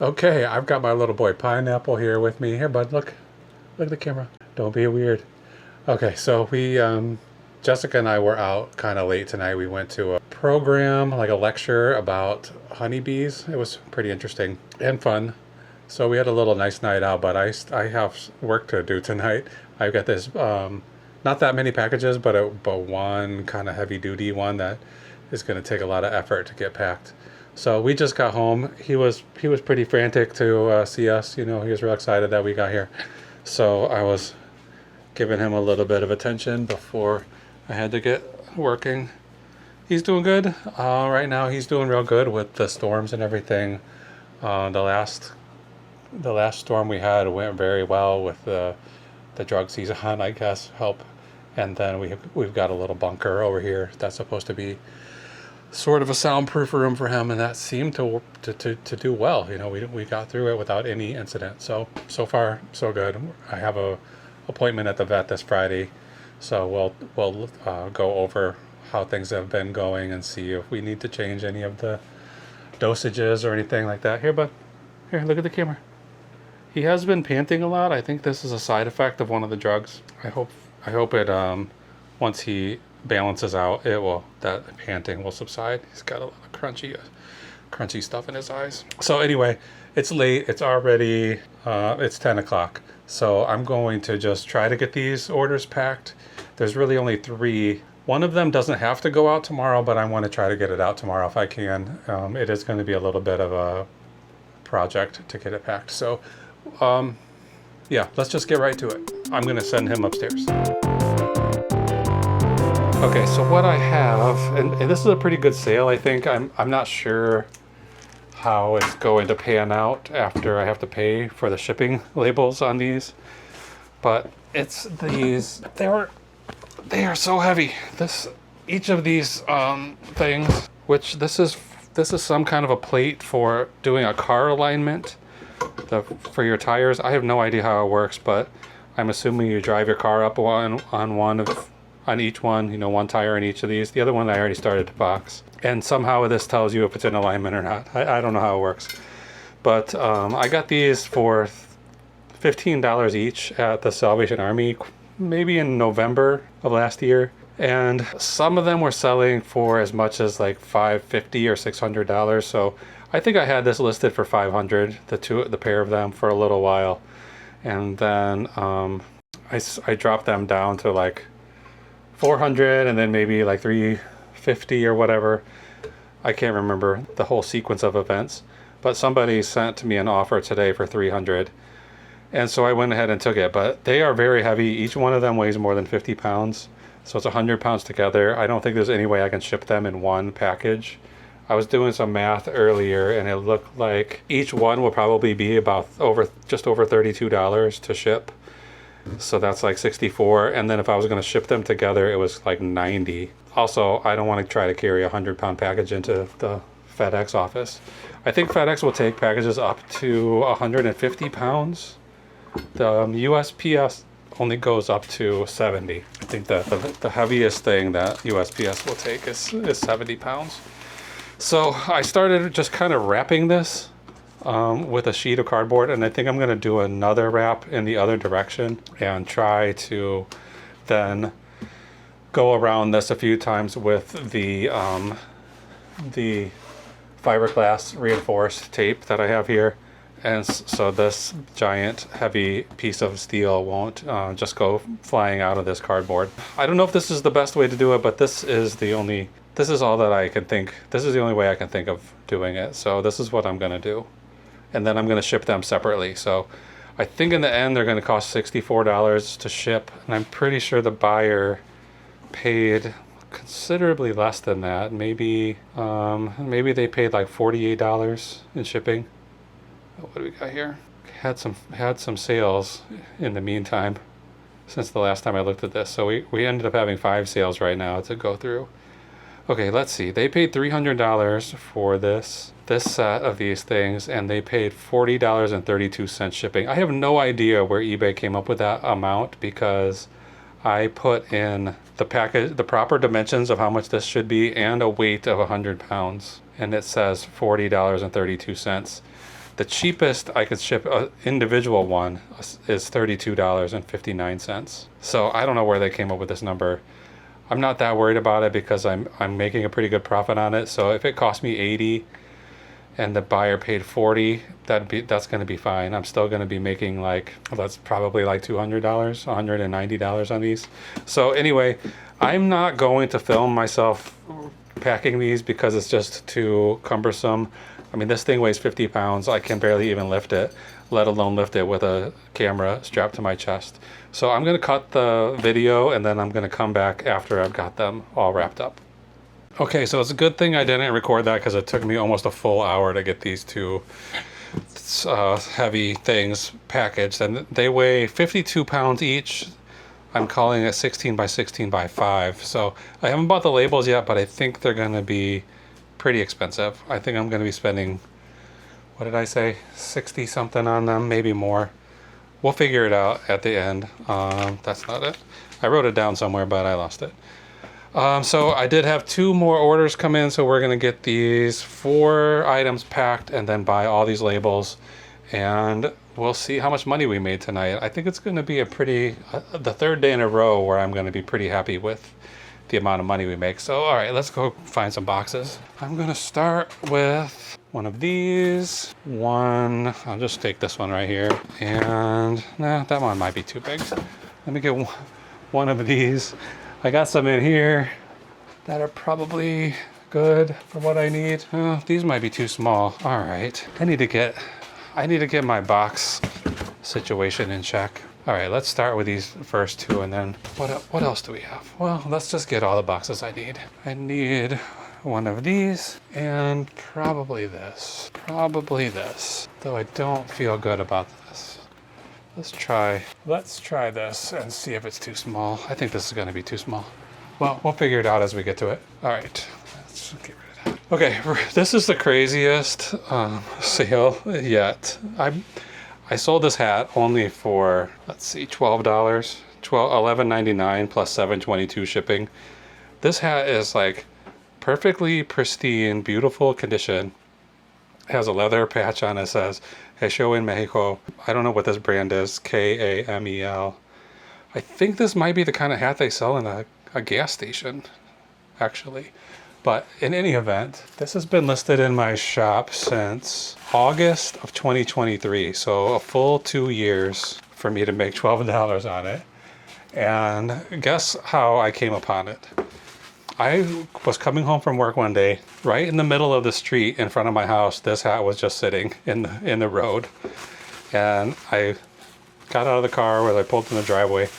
Okay, I've got my little boy Pineapple here with me. Here, bud, look. Look at the camera. Don't be weird. Okay, so Jessica and I were out kind of late tonight. We went to a program, like a lecture about honeybees. It was pretty interesting and fun. So we had a little nice night out, but I have work to do tonight. I've got this, not that many packages, but one kind of heavy duty one that is going to take a lot of effort to get packed. So we just got home. He was pretty frantic to see us. You know, he was real excited that we got here. So I was giving him a little bit of attention before I had to get working. He's doing good. Right now he's doing real good with the storms and everything. The last storm we had went very well with the drugs he's on, I guess, help. And then we've got a little bunker over here that's supposed to be sort of a soundproof room for him, and that seemed to do well. You know, we got through it without any incident. So far so good. I have a appointment at the vet this Friday, so we'll go over how things have been going and see if we need to change any of the dosages or anything like that. Here, bud. Here, look at the camera. He has been panting a lot. I think this is a side effect of one of the drugs. I hope it once he balances out, that panting will subside. He's got a lot of crunchy stuff in his eyes. So anyway, it's late. It's already it's 10 o'clock. So I'm going to just try to get these orders packed. There's really only 3. One of them doesn't have to go out tomorrow, but I want to try to get it out tomorrow if I can. It is going to be a little bit of a project to get it packed. So yeah, let's just get right to it. I'm going to send him upstairs. Okay, so what I have, and this is a pretty good sale, I think. I'm not sure how it's going to pan out after I have to pay for the shipping labels on these, but it's these. They are so heavy. Each of these things, which this is some kind of a plate for doing a car alignment, for your tires. I have no idea how it works, but I'm assuming you drive your car up on each one, you know, one tire in each of these. The other one I already started to box. And somehow this tells you if it's in alignment or not. I don't know how it works. But I got these for $15 each at the Salvation Army, maybe in November of last year. And some of them were selling for as much as like $550 or $600. So I think I had this listed for $500, the pair of them, for a little while. And then I dropped them down to like $400 and then maybe like $350 or whatever. I can't remember the whole sequence of events, but somebody sent me an offer today for $300, and so I went ahead and took it. But they are very heavy. Each one of them weighs more than 50 pounds, so it's 100 pounds together. I don't think there's any way I can ship them in one package. I was doing some math earlier, and it looked like each one will probably be about just over $32 to ship. So that's like $64, and then if I was going to ship them together, it was like $90. Also, I don't want to try to carry a 100-pound package into the FedEx office. I think FedEx will take packages up to 150 pounds. The USPS only goes up to 70. I think the heaviest thing that USPS will take is 70 pounds. So I started just kind of wrapping this with a sheet of cardboard, and I think I'm going to do another wrap in the other direction and try to then go around this a few times with the fiberglass reinforced tape that I have here, and so this giant heavy piece of steel won't just go flying out of this cardboard. I don't know if this is the best way to do it, but this is all that I can think. This is the only way I can think of doing it. So this is what I'm going to do. And then I'm going to ship them separately. So I think in the end they're going to cost $64 to ship, and I'm pretty sure the buyer paid considerably less than that. Maybe they paid like $48 in shipping. What do we got here? Had some sales in the meantime since the last time I looked at this. So we ended up having 5 sales right now to go through. Okay, let's see. They paid $300 for this set of these things, and they paid $40.32 shipping. I have no idea where eBay came up with that amount, because I put in the proper dimensions of how much this should be and a weight of 100 pounds, and it says $40.32. The cheapest I could ship an individual one is $32.59. So I don't know where they came up with this number. I'm not that worried about it because I'm making a pretty good profit on it. So if it cost me 80 and the buyer paid 40, that's going to be fine. I'm still going to be making like, that's probably like $200, $190 on these. So anyway, I'm not going to film myself packing these because it's just too cumbersome. I mean, this thing weighs 50 pounds. I can barely even lift it, let alone lift it with a camera strapped to my chest. So I'm going to cut the video and then I'm going to come back after I've got them all wrapped up. Okay, so it's a good thing I didn't record that because it took me almost a full hour to get these two heavy things packaged, and they weigh 52 pounds each. I'm calling it 16 by 16 by 5. So I haven't bought the labels yet, but I think they're going to be pretty expensive. I think I'm going to be spending, what did I say, 60 something on them, maybe more. We'll figure it out at the end. That's not it. I wrote it down somewhere, but I lost it. So I did have 2 more orders come in, so we're going to get these 4 items packed and then buy all these labels, and we'll see how much money we made tonight. I think it's going to be a pretty, the 3rd day in a row where I'm going to be pretty happy with the amount of money we make. So all right, let's go find some boxes. I'm going to start with one of these. I'll just take this one right here, and nah, that one might be too big. Let me get one of these. I got some in here that are probably good for what I need. Oh, these might be too small. All right, I need to get my box situation in check. All right, let's start with these first 2, and then what else do we have? Well, let's just get all the boxes I need. I need one of these and probably this, though I don't feel good about this. Let's try this and see if it's too small. I think this is going to be too small. Well, we'll figure it out as we get to it. All right, let's get rid of that. Okay, this is the craziest sale yet. I sold this hat only for, let's see, $12, $11.99 plus $7.22 shipping. This hat is like perfectly pristine, beautiful condition. It has a leather patch on it, says Hecho in Mexico. I don't know what this brand is, Kamel. I think this might be the kind of hat they sell in a gas station, actually. But in any event, this has been listed in my shop since August of 2023. So a full 2 years for me to make $12 on it. And guess how I came upon it? I was coming home from work one day, right in the middle of the street in front of my house. This hat was just sitting in the road. And I got out of the car where I pulled in the driveway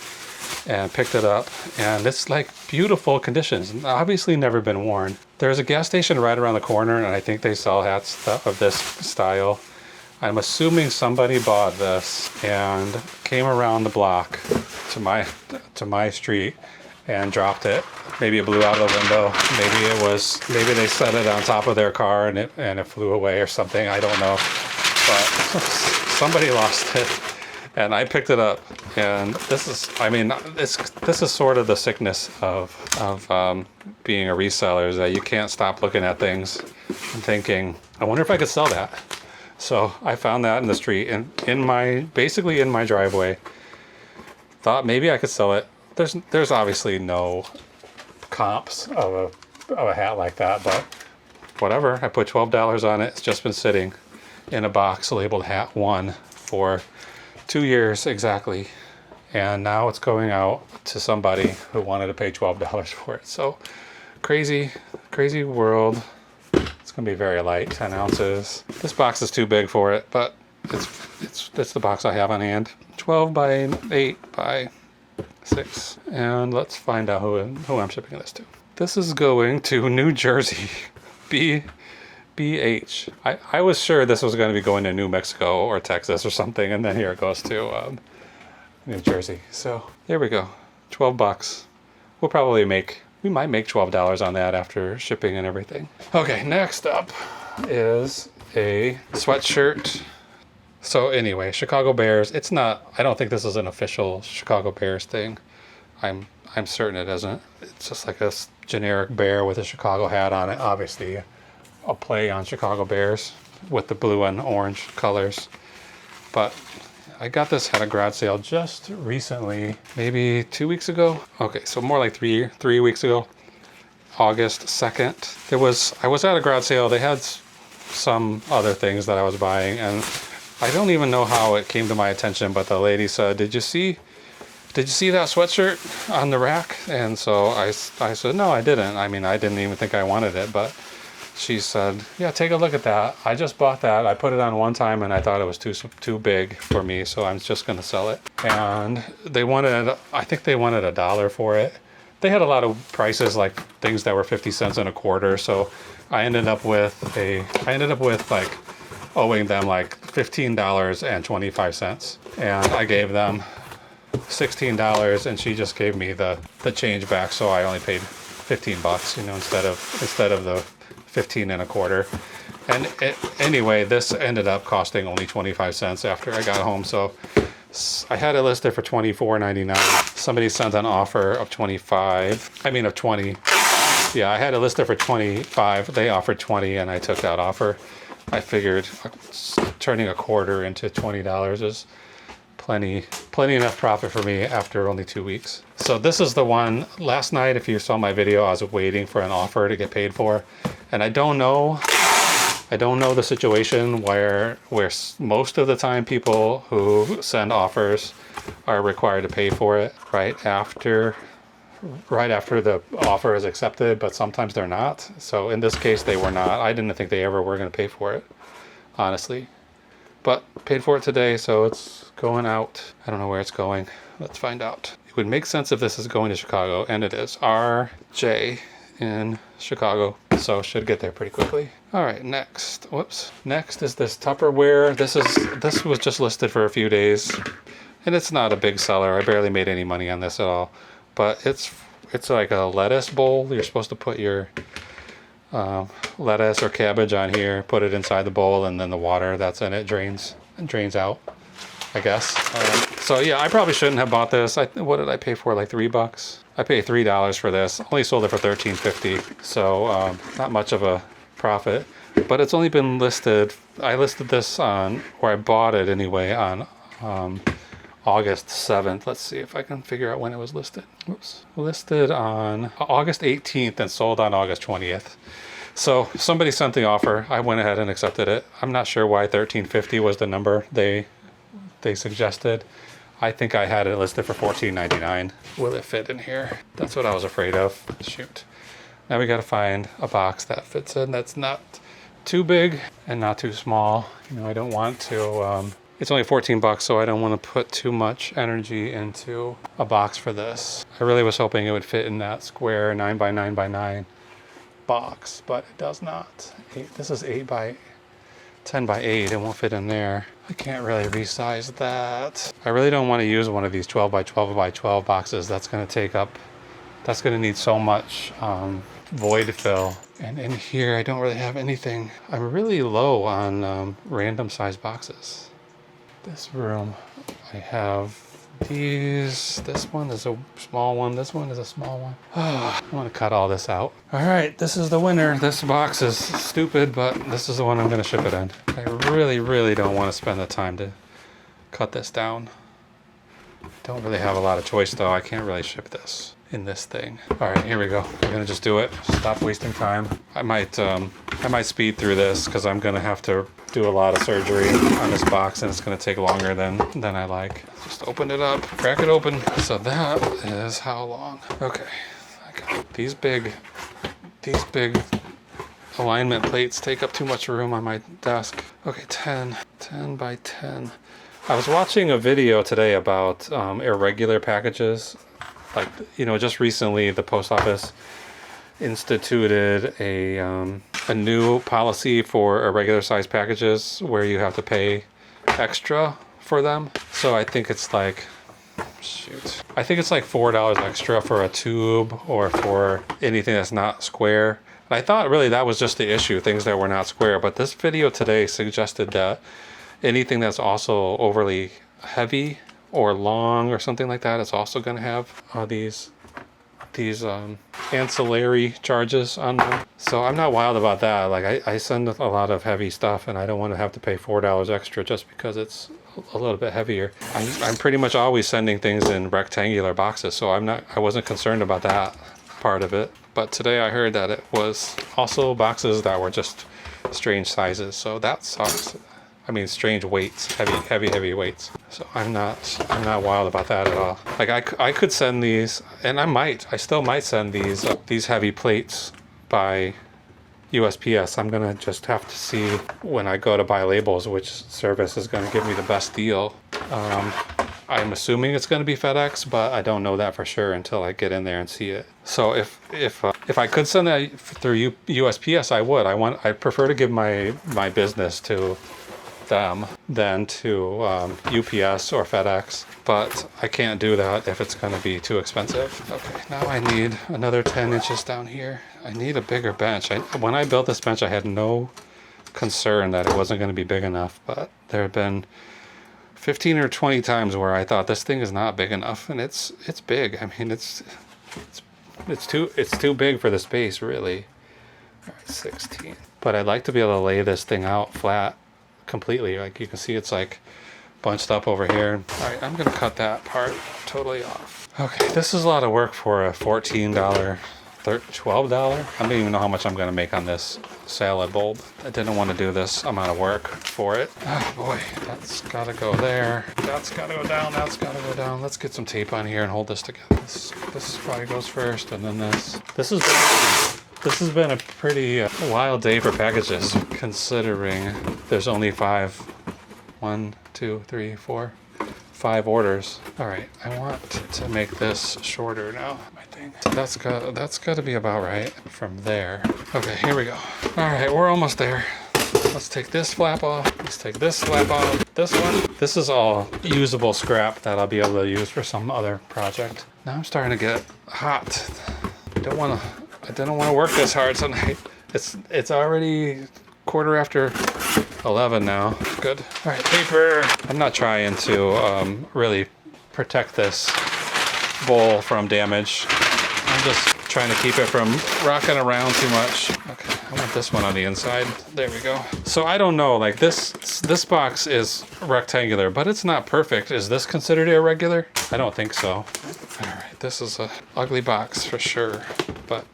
and picked it up, and it's like beautiful conditions, obviously never been worn. There's a gas station right around the corner, and I think they sell hats of this style. I'm assuming somebody bought this and came around the block to my street and dropped it. Maybe it blew out of the window. Maybe they set it on top of their car and it flew away or something. I don't know, but somebody lost it. And I picked it up, and this is sort of the sickness of being a reseller, is that you can't stop looking at things and thinking, I wonder if I could sell that. So I found that in the street and basically in my driveway. Thought maybe I could sell it. There's obviously no comps of a hat like that, but whatever. I put $12 on it. It's just been sitting in a box labeled Hat 1 for 2 years exactly, and now it's going out to somebody who wanted to pay $12 for it. So crazy world. It's gonna be very light, 10 ounces. This box is too big for it, but it's the box I have on hand. 12 by 8 by 6, and let's find out who I'm shipping this to. This is going to New Jersey. BH. I was sure this was going to be going to New Mexico or Texas or something, and then here it goes to New Jersey. So there we go, 12 bucks. We might make $12 on that after shipping and everything. Okay, next up is a sweatshirt. So anyway, Chicago Bears. I don't think this is an official Chicago Bears thing. I'm certain it isn't. It's just like a generic bear with a Chicago hat on it, obviously a play on Chicago Bears. with the blue and orange colors. But I got this at a garage sale just recently, maybe 2 weeks ago. Okay, so more like three weeks ago, August 2nd. I was at a garage sale. They had some other things that I was buying, and I don't even know how it came to my attention, but the lady said, did you see that sweatshirt on the rack? And so I said, no, I didn't. I mean, I didn't even think I wanted it, but she said, yeah, take a look at that. I just bought that. I put it on one time and I thought it was too big for me, so I'm just going to sell it. And I think they wanted $1 for it. They had a lot of prices, like things that were 50 cents and a quarter. So I ended up with like owing them like $15.25. And I gave them $16 and she just gave me the change back. So I only paid $15, you know, instead of the 15 and a quarter. And anyway, this ended up costing only 25 cents after I got home. So I had it listed for $24.99. Somebody sent an offer of 25. I mean of 20. Yeah, I had it listed for 25. They offered 20 and I took that offer. I figured turning a quarter into $20 is plenty enough profit for me after only 2 weeks. So this is the one. Last night, if you saw my video, I was waiting for an offer to get paid for. And I don't know the situation where most of the time people who send offers are required to pay for it right after the offer is accepted, but sometimes they're not. So in this case, they were not. I didn't think they ever were going to pay for it, honestly. But paid for it today, so it's going out. I don't know where it's going. Let's find out. It would make sense if this is going to Chicago, and it is. RJ in Chicago, so should get there pretty quickly. All right, next. Whoops. Next is this Tupperware. This was just listed for a few days, and it's not a big seller. I barely made any money on this at all, but it's like a lettuce bowl. You're supposed to put your lettuce or cabbage on here, put it inside the bowl, and then the water that's in it drains out, I guess. So yeah, I probably shouldn't have bought this. What did I pay for? Like $3? I paid $3 for this. Only sold it for $13.50. So not much of a profit, but it's only been listed. I listed this on, or I bought it anyway, on August 7th. Let's see if I can figure out when it was listed. Oops. Listed on August 18th and sold on August 20th. So somebody sent the offer. I went ahead and accepted it. I'm not sure why $13.50 was the number they suggested. I think I had it listed for $14.99. Will it fit in here? That's what I was afraid of. Shoot. Now we got to find a box that fits in that's not too big and not too small. You know, I don't want to, it's only $14, so I don't want to put too much energy into a box for this. I really was hoping it would fit in that square 9x9x9 box, but it does not. This is 8x10 by 8. It won't fit in there. I can't really resize that. I really don't want to use one of these 12x12x12 boxes. That's going to need so much void fill. And in here, I don't really have anything. I'm really low on random size boxes. This room, I have these. This one is a small one. This one is a small one. I want to cut all this out. All right, this is the winner. This box is stupid, but this is the one I'm going to ship it in. I really, really don't want to spend the time to cut this down. Don't really have a lot of choice, though. I can't really ship this in this thing. All right, here we go. I'm going to just do it. Stop wasting time. I might speed through this because I'm going to have to do a lot of surgery on this box, and it's going to take longer than I like. Just open it up, crack it open. So that is how long. Okay, I got these big alignment plates take up too much room on my desk. Okay, 10 by 10. I was watching a video today about irregular packages. Like, you know, just recently the post office instituted a new policy for irregular size packages where you have to pay extra for them. So I think it's like, I think it's like $4 extra for a tube or for anything that's not square. And I thought really that was just the issue, things that were not square. But this video today suggested that anything that's also overly heavy or long or something like that is also going to have these these ancillary charges on them. So I'm not wild about that. Like I send a lot of heavy stuff and I don't want to have to pay $4 extra just because it's a little bit heavier. I'm pretty much always sending things in rectangular boxes, so I wasn't concerned about that part of it. But today I heard that it was also boxes that were just strange sizes, so that sucks. I mean, strange weights, heavy weights. So I'm not wild about that at all. Like I could send these, and I still might send these heavy plates by USPS. I'm gonna just have to see when I go to buy labels which service is gonna give me the best deal. I'm assuming it's gonna be FedEx, but I don't know that for sure until I get in there and see it. So if I could send that through USPS, I would. I prefer to give my business to them than to UPS or FedEx, but I can't do that if it's going to be too expensive. Okay, now I need another 10 inches down here. I need a bigger bench. When I built this bench, I had no concern that it wasn't going to be big enough, but there have been 15 or 20 times where I thought this thing is not big enough, and it's big. I mean, it's too big for the space, really. All right, 16. But I'd like to be able to lay this thing out flat completely. Like you can see, it's like bunched up over here. All right, I'm gonna cut that part totally off. Okay, this is a lot of work for a $14, $12. I don't even know how much I'm gonna make on this salad bulb. I didn't want to do this amount of work for it. Oh boy, that's gotta go there. That's gotta go down. That's gotta go down. Let's get some tape on here and hold this together. This probably goes first, and then this. This has been a pretty wild day for packages, considering there's only 5 orders. All right, I want to make this shorter now, I think. That's got to be about right from there. Okay, here we go. All right, we're almost there. Let's take this flap off. Let's take this flap off. This one. This is all usable scrap that I'll be able to use for some other project. Now I'm starting to get hot. I didn't want to work this hard tonight. It's already 11:15 now. Good. All right, paper. I'm not trying to really protect this bowl from damage. I'm just trying to keep it from rocking around too much. Okay, I want this one on the inside. There we go. So I don't know, like this box is rectangular, but it's not perfect. Is this considered irregular? I don't think so. All right, this is a ugly box for sure, but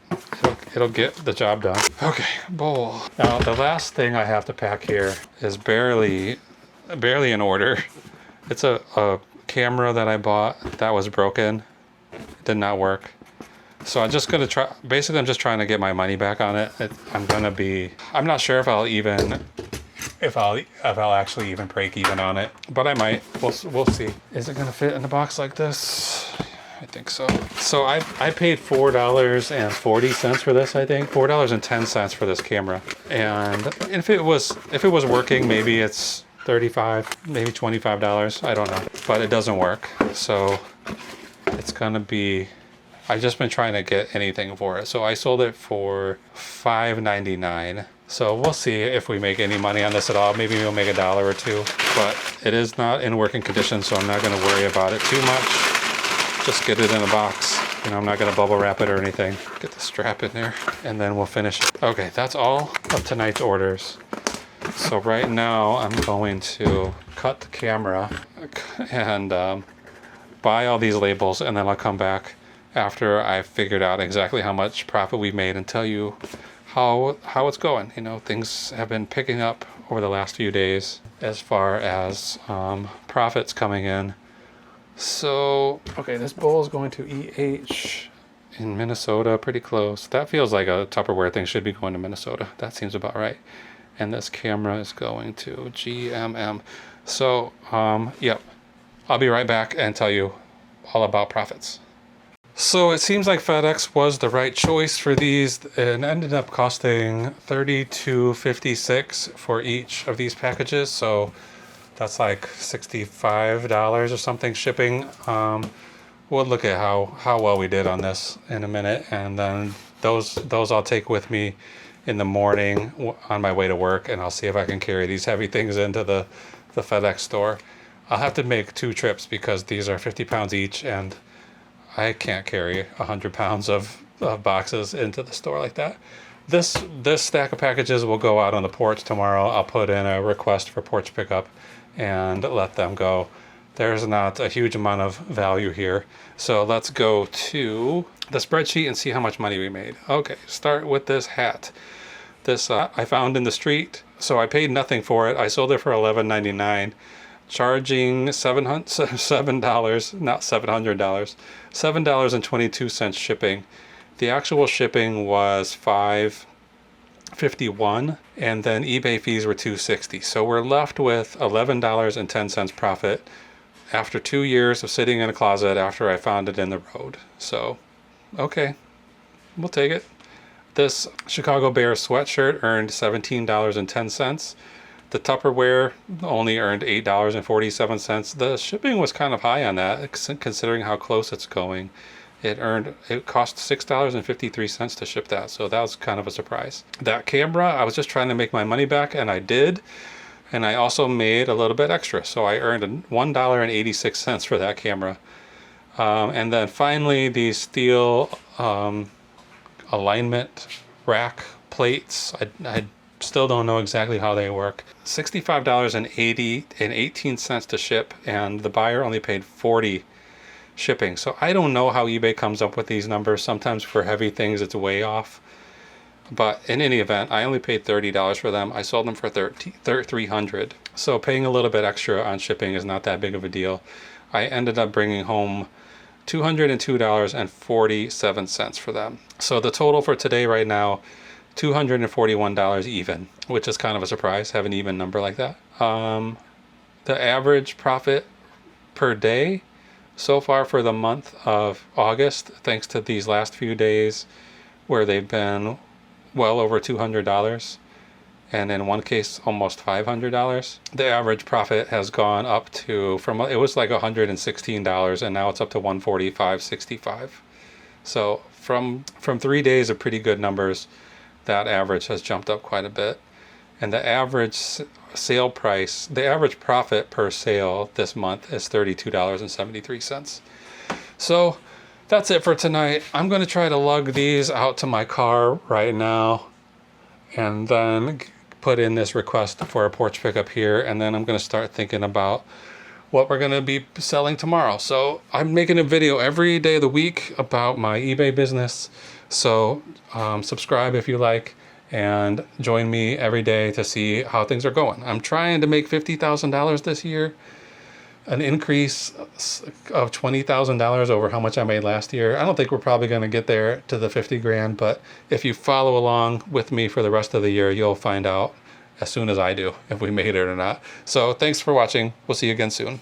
it'll get the job done. Okay, bowl. Now the last thing I have to pack here is barely in order. It's a camera that I bought that was broken. It did not work. So I'm just gonna try. Basically, I'm just trying to get my money back on it. I'm not sure if I'll actually even break even on it, but I might. We'll see. Is it gonna fit in a box like this? I think so. So I paid $4.40 for this. I think $4.10 for this camera. And if it was working, maybe it's $35, maybe $25. I don't know, but it doesn't work. So it's gonna be. I've just been trying to get anything for it. So I sold it for $5.99. So we'll see if we make any money on this at all. Maybe we'll make $1 or $2. But it is not in working condition, so I'm not going to worry about it too much. Just get it in a box. You know, I'm not going to bubble wrap it or anything. Get the strap in there, and then we'll finish it. Okay, that's all of tonight's orders. So right now I'm going to cut the camera and buy all these labels, and then I'll come back after I've figured out exactly how much profit we've made and tell you how it's going. You know, things have been picking up over the last few days as far as profits coming in. So, okay, this bowl is going to EH in Minnesota, pretty close. That feels like a Tupperware thing, should be going to Minnesota. That seems about right. And this camera is going to GMM. So, yep, I'll be right back and tell you all about profits. So it seems like FedEx was the right choice for these. It ended up costing $32.56 for each of these packages. So that's like $65 or something shipping. We'll look at how well we did on this in a minute, and then those I'll take with me in the morning on my way to work, and I'll see if I can carry these heavy things into the FedEx store. I'll have to make 2 trips because these are 50 pounds each, and I can't carry 100 pounds of boxes into the store like that. This stack of packages will go out on the porch tomorrow. I'll put in a request for porch pickup and let them go. There's not a huge amount of value here. So let's go to the spreadsheet and see how much money we made. Okay, start with this hat. This I found in the street, so I paid nothing for it. I sold it for $11.99, charging $7, not $700, $7.22 shipping. The actual shipping was $5.51, and then eBay fees were $2.60. So we're left with $11.10 profit after 2 years of sitting in a closet after I found it in the road. So, okay, we'll take it. This Chicago Bears sweatshirt earned $17.10. The Tupperware only earned $8.47. The shipping was kind of high on that, considering how close it's going. It cost $6.53 to ship that, so that was kind of a surprise. That camera, I was just trying to make my money back, and I did. And I also made a little bit extra, so I earned $1.86 for that camera. And then finally, these steel alignment rack plates. I still don't know exactly how they work. $65.18 to ship, and the buyer only paid $40 shipping. So I don't know how eBay comes up with these numbers. Sometimes for heavy things, it's way off. But in any event, I only paid $30 for them. I sold them for $300. So paying a little bit extra on shipping is not that big of a deal. I ended up bringing home $202.47 for them. So the total for today right now, $241 even, which is kind of a surprise, have an even number like that. The average profit per day so far for the month of August, thanks to these last few days where they've been well over $200, and in one case almost $500. The average profit has gone up to, it was like $116, and now it's up to $145.65. So from 3 days of pretty good numbers, that average has jumped up quite a bit. And the average sale price, the average profit per sale this month is $32.73. So that's it for tonight. I'm going to try to lug these out to my car right now and then put in this request for a porch pickup here. And then I'm going to start thinking about what we're going to be selling tomorrow. So I'm making a video every day of the week about my eBay business. So subscribe if you like, and join me every day to see how things are going. I'm trying to make $50,000 this year, an increase of $20,000 over how much I made last year. I don't think we're probably going to get there to the 50 grand, but if you follow along with me for the rest of the year, you'll find out as soon as I do if we made it or not. So thanks for watching. We'll see you again soon.